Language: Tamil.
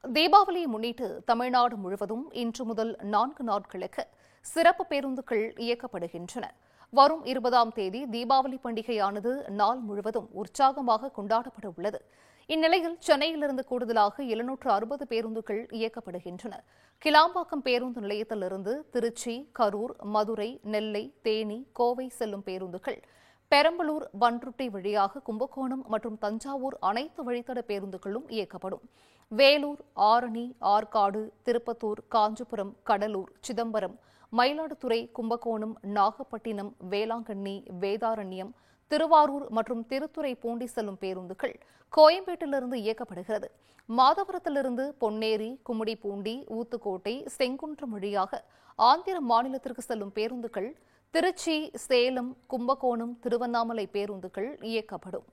தீபாவளியை முன்னிட்டு தமிழ்நாடு முழுவதும் இன்று முதல் 4 நாட்களுக்கு சிறப்பு பேருந்துகள் இயக்கப்படுகின்றன. வரும் 20ஆம் தேதி தீபாவளி பண்டிகையானது நாள் முழுவதும் உற்சாகமாக கொண்டாடப்பட உள்ளது. இந்நிலையில் சென்னையிலிருந்து கூடுதலாக 760 பேருந்துகள் இயக்கப்படுகின்றன. கிளாம்பாக்கம் பேருந்து நிலையத்திலிருந்து திருச்சி, கரூர், மதுரை, நெல்லை, தேனி, கோவை செல்லும் பேருந்துகள் பெரம்பலூர், பண்ருட்டி வழியாக கும்பகோணம் மற்றும் தஞ்சாவூர் அனைத்து வழித்தட பேருந்துகளும் இயக்கப்படும். வேலூர், ஆரணி, ஆற்காடு, திருப்பத்தூர், காஞ்சிபுரம், கடலூர், சிதம்பரம், மயிலாடுதுறை, கும்பகோணம், நாகப்பட்டினம், வேளாங்கண்ணி, வேதாரண்யம், திருவாரூர் மற்றும் திருத்துறைப்பூண்டி செல்லும் பேருந்துகள் கோயம்பேட்டிலிருந்து இயக்கப்படுகிறது. மாதவரத்திலிருந்து பொன்னேரி, கும்மிடிப்பூண்டி, ஊத்துக்கோட்டை, செங்குன்றம் வழியாக ஆந்திர மாநிலத்திற்கு செல்லும் பேருந்துகள் திருச்சி, சேலம், கும்பகோணம், திருவண்ணாமலை பேருந்துகள் இயக்கப்படும்.